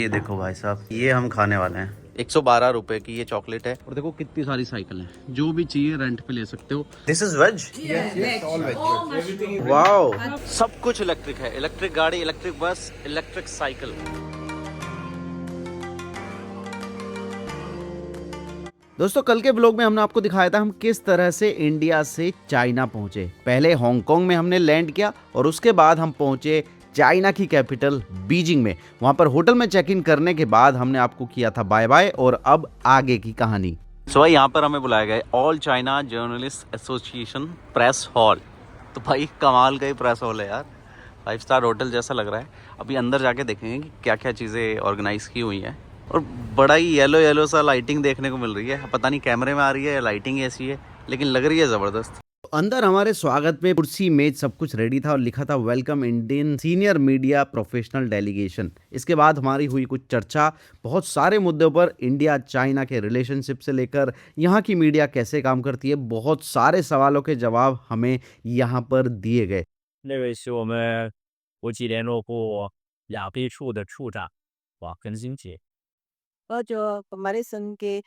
ये देखो भाई साहब, ये हम खाने वाले हैं। 112 रुपए की ये चॉकलेट है और देखो कितनी सारी साइकिल है। जो भी चाहिए रेंट पे ले सकते हो। This is veg, all veg. Wow. सब कुछ इलेक्ट्रिक है, इलेक्ट्रिक गाड़ी, इलेक्ट्रिक बस, इलेक्ट्रिक साइकिल। दोस्तों कल के ब्लॉग में हमने आपको दिखाया था हम किस तरह से इंडिया से चाइना पहुंचे। पहले हांगकांग में हमने लैंड किया और उसके बाद हम पहुंचे चाइना की कैपिटल बीजिंग में। वहां पर होटल में चेक इन करने के बाद हमने आपको किया था बाय बाय और अब आगे की कहानी। सो यहाँ पर हमें बुलाया गया all China journalist association press hall. तो भाई कमाल का ही प्रेस हॉल है यार, 5 स्टार होटल जैसा लग रहा है। अभी अंदर जाके देखेंगे कि क्या क्या चीज़ें ऑर्गेनाइज की हुई हैं। और बड़ा ही येलो येलो सा लाइटिंग देखने को मिल रही है। पता नहीं कैमरे में आ रही है या लाइटिंग ऐसी है, लेकिन लग रही है ज़बरदस्त। अंदर हमारे स्वागत में कुर्सी मेज सब कुछ रेडी था और लिखा था welcome Indian senior media professional delegation. इसके बाद हमारी हुई कुछ चर्चा बहुत सारे मुद्दों पर, इंडिया चाइना के रिलेशनशिप से लेकर यहाँ की मीडिया कैसे काम करती है, बहुत सारे सवालों के जवाब हमें यहाँ पर दिए गए। 那位是我们国际联络部亚非处的处长瓦根星杰。 और जो हमारे संघ के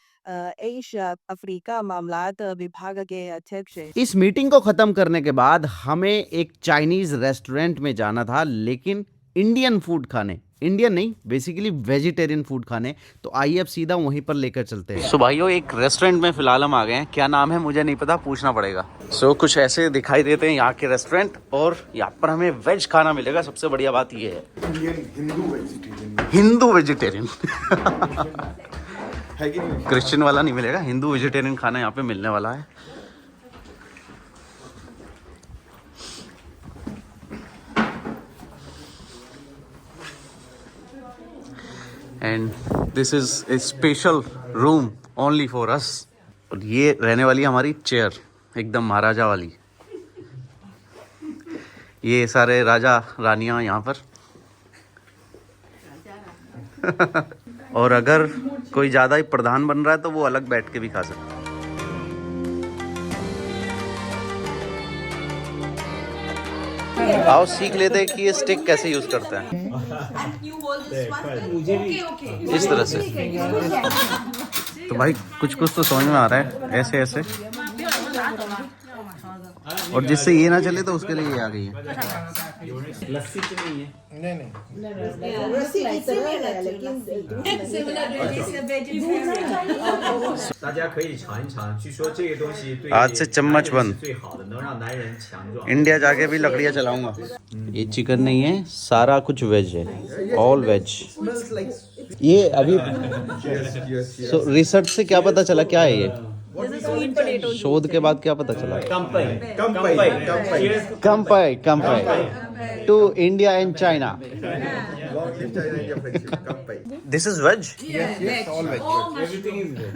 एशिया अफ्रीका मामलात विभाग के अध्यक्ष हैं। इस मीटिंग को खत्म करने के बाद हमें एक चाइनीज रेस्टोरेंट में जाना था, लेकिन इंडियन फूड खाने, इंडियन नहीं बेसिकली वेजिटेरियन फूड खाने। तो आइए अब सीधा वहीं पर लेकर चलते हैं। सो भाइयों एक रेस्टोरेंट में फिलहाल हम आ गए हैं। क्या नाम है मुझे नहीं पता, पूछना पड़ेगा। सो कुछ ऐसे दिखाई देते हैं यहाँ के रेस्टोरेंट और यहाँ पर हमें वेज खाना मिलेगा। सबसे बढ़िया बात ये है हिंदू वेजिटेरियन है कि नहीं? क्रिश्चियन वाला नहीं मिलेगा, हिंदू वेजिटेरियन खाना यहाँ पे मिलने वाला है। And this is a special room only for us. और ये रहने वाली हमारी चेयर एकदम महाराजा वाली। ये सारे राजा रानियां यहाँ पर और अगर कोई ज़्यादा ही प्रधान बन रहा है तो वो अलग बैठ के भी खा सकता है। आओ सीख लेते हैं कि ये स्टिक कैसे यूज करते हैं। इस तरह से तो भाई कुछ कुछ तो समझ में आ रहा है, ऐसे ऐसे। और जिससे ये ना चले तो उसके लिए ये आ गई है। लस्सी तो नहीं है? नहीं रस्सी की तरह है लेकिन 大家可以尝一尝，据说这个东西对 आज से चम्मच बंद। 最好的，能让男人强壮。 इंडिया जाके भी लकड़ियाँ चलाऊंगा। ये चिकन नहीं है, सारा कुछ वेज है, ऑल वेज। ये अभी रिसर्च से क्या पता चला, क्या है ये? शोध के बाद क्या पता चला? Compare to India and China. This is veg. All veg.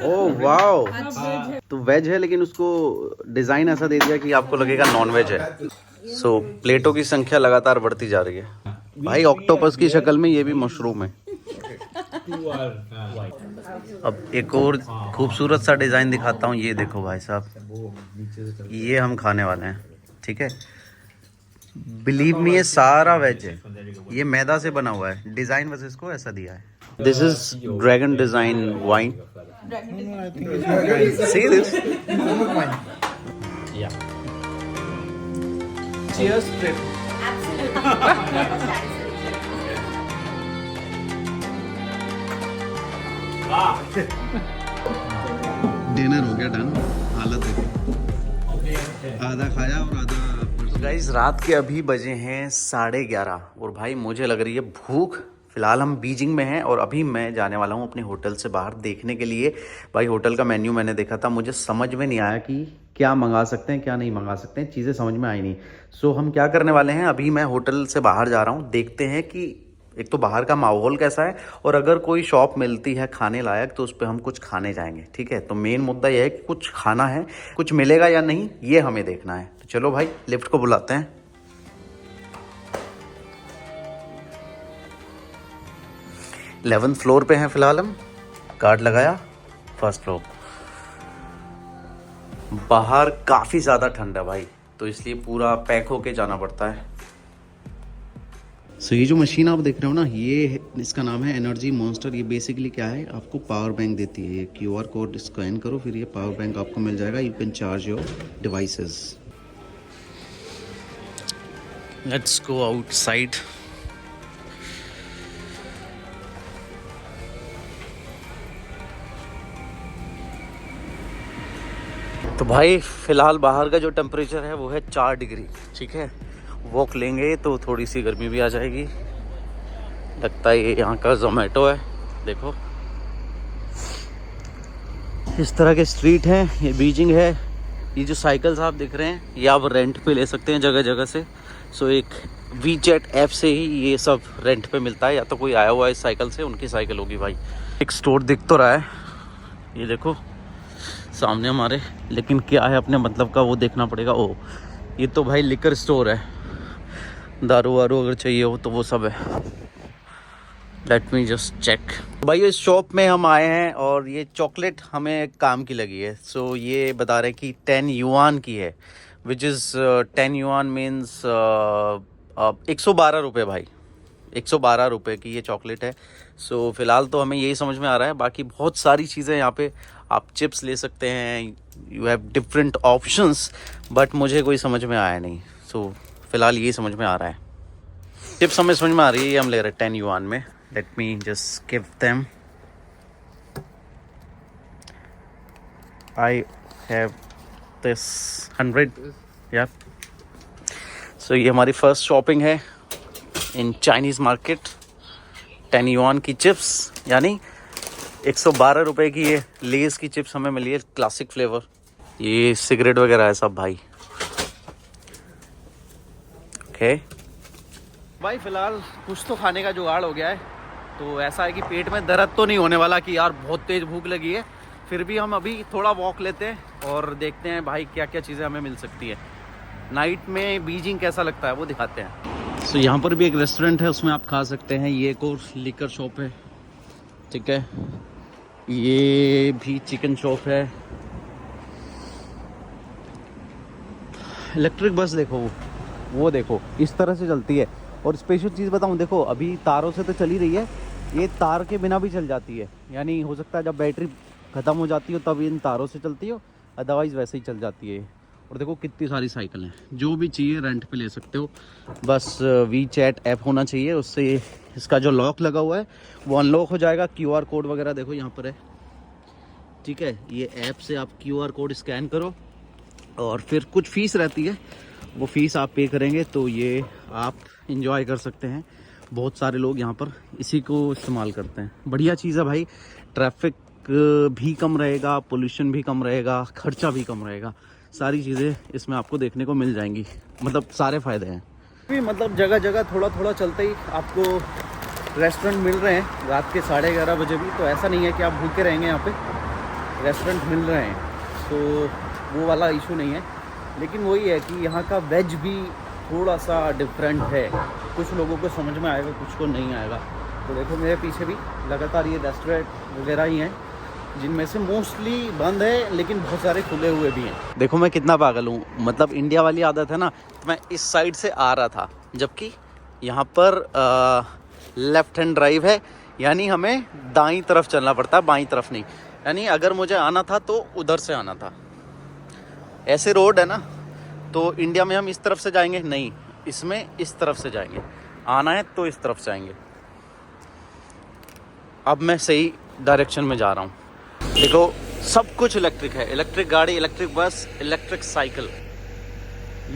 Oh wow. तो वेज है लेकिन उसको डिजाइन ऐसा दे दिया कि आपको लगेगा नॉन वेज है। सो प्लेटों की संख्या लगातार बढ़ती जा रही है। भाई ऑक्टोपस की शक्ल में ये भी मशरूम है। अब एक और खूबसूरत सा डिजाइन दिखाता हूँ। ये देखो भाई साहब, ये हम खाने वाले हैं, ठीक है। बिलीव मी ये सारा वेज है, ये मैदा से बना हुआ है। डिजाइन बस इसको ऐसा दिया है। This is dragon design wine. See this. Cheers, dinner हो गया डन। हालत है आधा खाया और आधा। गाइस रात के अभी बजे हैं 11:30 और भाई मुझे लग रही है भूख। फिलहाल हम बीजिंग में हैं और अभी मैं जाने वाला हूँ अपने होटल से बाहर देखने के लिए। भाई होटल का मेन्यू मैंने देखा था, मुझे समझ में नहीं आया कि क्या मंगा सकते हैं क्या नहीं मंगा सकते हैं, चीज़ें समझ में आई नहीं। सो हम क्या करने वाले हैं, अभी मैं होटल से बाहर जा रहा हूँ, देखते हैं कि एक तो बाहर का माहौल कैसा है और अगर कोई शॉप मिलती है खाने लायक तो उस पर हम कुछ खाने जाएंगे, ठीक है। तो मेन मुद्दा यह है कि कुछ खाना है, कुछ मिलेगा या नहीं ये हमें देखना है। तो चलो भाई लिफ्ट को बुलाते हैं। 11th फ्लोर पे हैं फिलहाल हम। कार्ड लगाया, फर्स्ट फ्लोर। बाहर काफ़ी ज़्यादा ठंड है भाई, तो इसलिए पूरा पैक होके जाना पड़ता है। सो ये जो मशीन आप देख रहे हो ना, ये इसका नाम है एनर्जी मॉन्स्टर। ये बेसिकली क्या है, आपको पावर बैंक देती है। ये QR कोड स्कैन करो, फिर ये पावर बैंक आपको मिल जाएगा। You can charge your devices. Let's go outside. तो भाई फ़िलहाल बाहर का जो टेम्परेचर है वो है 4 डिग्री। ठीक है, वॉक लेंगे तो थोड़ी सी गर्मी भी आ जाएगी। लगता है ये यहाँ का जोमेटो है। देखो इस तरह के स्ट्रीट हैं, ये बीजिंग है। ये जो साइकिल्स आप देख रहे हैं ये आप रेंट पे ले सकते हैं जगह जगह से। सो एक WeChat ऐप से ही ये सब रेंट पे मिलता है, या तो कोई आया हुआ है इस साइकिल से, उनकी साइकिल होगी भाई। एक स्टोर दिख तो रहा है, ये देखो सामने हमारे, लेकिन क्या है अपने मतलब का वो देखना पड़ेगा। ओ ये तो भाई लिकर स्टोर है, दारू वारू अगर चाहिए हो तो वो सब है। Let me just check. भाई इस शॉप में हम आए हैं और ये चॉकलेट हमें काम की लगी है। सो ये बता रहे हैं कि 10 युआन की है, विच इज़ 10 युआन मीन्स 112 रुपये भाई। 112 रुपये की ये चॉकलेट है। सो फ़िलहाल तो हमें यही समझ में आ रहा है। बाकी बहुत सारी चीज़ें यहाँ पे, आप चिप्स ले सकते हैं, you have different options, but मुझे कोई समझ में आया नहीं। सो फ़िलहाल यही समझ में आ रहा है। चिप्स हमें समझ में आ रही है, ये हम ले रहे हैं 10 युआन में। Late me just give them. I have this 100। या सो ये हमारी फर्स्ट शॉपिंग है इन चाइनीज़ मार्केट। 10 युआन की चिप्स, यानी 112 रुपये की ये लेज़ की चिप्स हमें मिली है, क्लासिक फ्लेवर। ये सिगरेट वगैरह है सब भाई। ओके भाई फ़िलहाल कुछ तो खाने का जुगाड़ हो गया है। तो ऐसा है कि पेट में दर्द तो नहीं होने वाला कि यार बहुत तेज़ भूख लगी है। फिर भी हम अभी थोड़ा वॉक लेते हैं और देखते हैं भाई क्या क्या चीज़ें हमें मिल सकती है। नाइट में बीजिंग कैसा लगता है वो दिखाते हैं। सो यहाँ पर भी एक रेस्टोरेंट है, उसमें आप खा सकते हैं। ये एक और लिकर शॉप है, ठीक है। ये भी चिकन शॉप है। इलेक्ट्रिक बस देखो, वो देखो इस तरह से चलती है। और स्पेशल चीज़ बताऊँ, देखो अभी तारों से तो चली रही है, ये तार के बिना भी चल जाती है। यानी हो सकता है जब बैटरी ख़त्म हो जाती हो तब इन तारों से चलती हो, अदरवाइज़ वैसे ही चल जाती है। और देखो कितनी सारी साइकिल हैं, जो भी चाहिए रेंट पे ले सकते हो। बस WeChat ऐप होना चाहिए, उससे इसका जो लॉक लगा हुआ है वो अनलॉक हो जाएगा। QR कोड वगैरह देखो यहाँ पर है, ठीक है। ये ऐप से आप QR कोड स्कैन करो और फिर कुछ फ़ीस रहती है, वो फ़ीस आप पे करेंगे तो ये आप इंजॉय कर सकते हैं। बहुत सारे लोग यहाँ पर इसी को इस्तेमाल करते हैं। बढ़िया चीज़ है भाई, ट्रैफिक भी कम रहेगा, पोल्यूशन भी कम रहेगा, खर्चा भी कम रहेगा। सारी चीज़ें इसमें आपको देखने को मिल जाएंगी, मतलब सारे फ़ायदे हैं। भी मतलब जगह जगह थोड़ा थोड़ा चलते ही आपको रेस्टोरेंट मिल रहे हैं रात के 11:30 बजे भी। तो ऐसा नहीं है कि आप भूखे रहेंगे, यहाँ पे रेस्टोरेंट मिल रहे हैं, तो वो वाला इशू नहीं है। लेकिन वही है कि यहाँ का वेज भी थोड़ा सा डिफरेंट है। कुछ लोगों को समझ में आएगा, कुछ को नहीं आएगा। तो देखो मेरे पीछे भी लगातार ये रेस्टोरेंट वगैरह ही हैं, जिनमें से मोस्टली बंद है, लेकिन बहुत सारे खुले हुए भी हैं। देखो मैं कितना पागल हूँ, मतलब इंडिया वाली आदत है ना, तो मैं इस साइड से आ रहा था, जबकि यहाँ पर लेफ़्ट हैंड ड्राइव है, यानी हमें दाईं तरफ चलना पड़ता है, बाईं तरफ नहीं। यानी अगर मुझे आना था तो उधर से आना था। ऐसे रोड है ना, तो इंडिया में हम इस तरफ से जाएंगे नहीं, इसमें इस तरफ से जाएंगे। आना है तो इस तरफ से आएंगे। अब मैं सही डायरेक्शन में जा रहा हूँ। देखो सब कुछ इलेक्ट्रिक है, इलेक्ट्रिक गाड़ी, इलेक्ट्रिक बस, इलेक्ट्रिक साइकिल,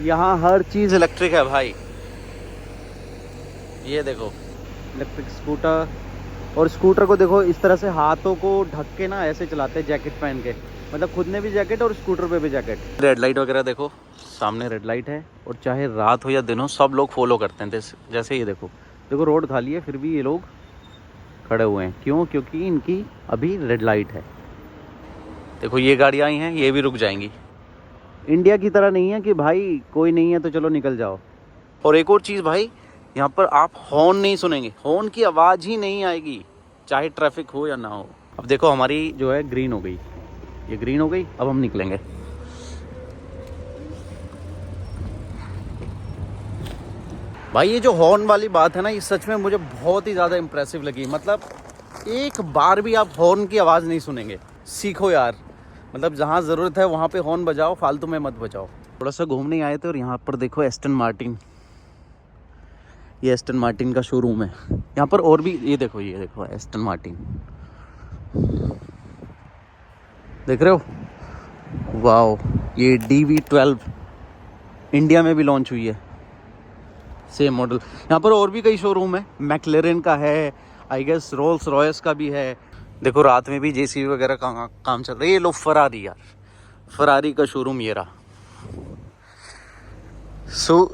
यहाँ हर चीज़ इलेक्ट्रिक है भाई। ये देखो इलेक्ट्रिक स्कूटर, और स्कूटर को देखो इस तरह से हाथों को ढक के ना ऐसे चलाते हैं जैकेट पहन के, मतलब खुद ने भी जैकेट और स्कूटर पे भी जैकेट। रेड लाइट वगैरह देखो, सामने रेड लाइट है, और चाहे रात हो या दिन हो सब लोग फॉलो करते हैं। जैसे ये देखो, देखो रोड खाली है फिर भी ये लोग खड़े हुए हैं। क्यों? क्योंकि इनकी अभी रेड लाइट है। देखो ये गाड़ियाँ आई हैं, ये भी रुक जाएंगी। इंडिया की तरह नहीं है कि भाई कोई नहीं है तो चलो निकल जाओ। और एक और चीज़ भाई, यहाँ पर आप हॉर्न नहीं सुनेंगे, हॉर्न की आवाज़ ही नहीं आएगी, चाहे ट्रैफिक हो या ना हो। अब देखो हमारी जो है ग्रीन हो गई, ये ग्रीन हो गई, अब हम निकलेंगे। भाई ये जो हॉर्न वाली बात है ना, ये सच में मुझे बहुत ही ज़्यादा इम्प्रेसिव लगी। मतलब एक बार भी आप हॉर्न की आवाज़ नहीं सुनेंगे। सीखो यार, मतलब जहाँ ज़रूरत है वहाँ पे हॉर्न बजाओ, फालतू में मत बजाओ। थोड़ा सा घूमने आए थे और यहाँ पर देखो एस्टन मार्टिन, ये एस्टन मार्टिन का शोरूम है यहाँ पर। और भी ये देखो एस्टन मार्टिन, देख रहे हो? वाओ, ये DV12 इंडिया में भी लॉन्च हुई है, सेम मॉडल। यहाँ पर और भी कई शोरूम है, मैक्लेरन का है, आई गेस रोल्स रॉयस का भी है। देखो रात में भी JCB वगैरह का काम चल रहा है। ये लो फरारी, यार फरारी का शोरूम ये रहा।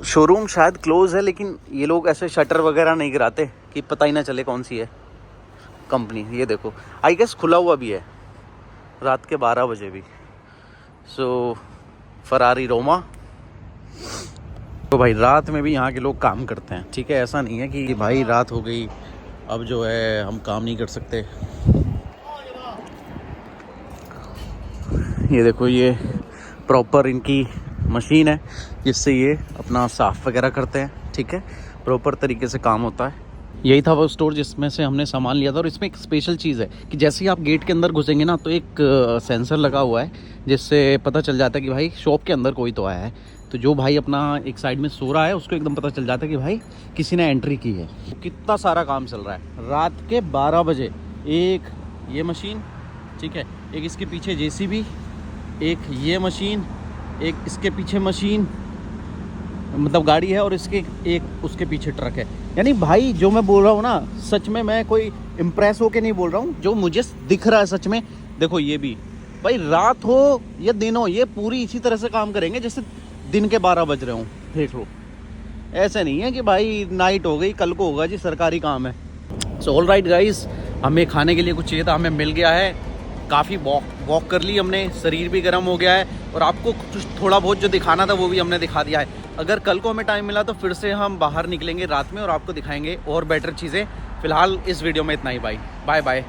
शोरूम शायद क्लोज है, लेकिन ये लोग ऐसे शटर वगैरह नहीं गिराते कि पता ही ना चले कौन सी है कंपनी। ये देखो आई गेस खुला हुआ भी है रात के 12 बजे भी। फरारी रोमा। तो भाई रात में भी यहाँ के लोग काम करते हैं, ठीक है? ऐसा नहीं है कि भाई रात हो गई अब जो है हम काम नहीं कर सकते। ये देखो, ये प्रॉपर इनकी मशीन है जिससे ये अपना साफ़ वगैरह करते हैं, ठीक है? प्रॉपर तरीके से काम होता है। यही था वो स्टोर जिसमें से हमने सामान लिया था। और इसमें एक स्पेशल चीज़ है कि जैसे ही आप गेट के अंदर घुसेंगे ना, तो एक सेंसर लगा हुआ है जिससे पता चल जाता है कि भाई शॉप के अंदर कोई तो आया है। तो जो भाई अपना एक साइड में सो रहा है उसको एकदम पता चल जाता है कि भाई किसी ने एंट्री की है। कितना सारा काम चल रहा है रात के 12 बजे। एक ये मशीन, ठीक है, एक इसके पीछे JCB, एक ये मशीन, एक इसके पीछे मशीन, मतलब गाड़ी है, और इसके एक उसके पीछे ट्रक है। यानी भाई जो मैं बोल रहा हूँ ना, सच में मैं कोई इम्प्रेस होके नहीं बोल रहा हूँ, जो मुझे दिख रहा है सच में। देखो ये भी भाई रात हो या दिन हो, ये पूरी इसी तरह से काम करेंगे जैसे दिन के 12 बज रहे हों। देख लो, ऐसे नहीं है कि भाई नाइट हो गई कल को होगा जी, सरकारी काम है। सो ऑल राइट गाइस, हमें खाने के लिए कुछ चाहिए था, हमें मिल गया है। काफ़ी वॉक कर ली हमने, शरीर भी गर्म हो गया है, और आपको कुछ थोड़ा बहुत जो दिखाना था वो भी हमने दिखा दिया है। अगर कल को हमें टाइम मिला तो फिर से हम बाहर निकलेंगे रात में और आपको दिखाएंगे और बेटर चीज़ें। फ़िलहाल इस वीडियो में इतना ही। Bye bye.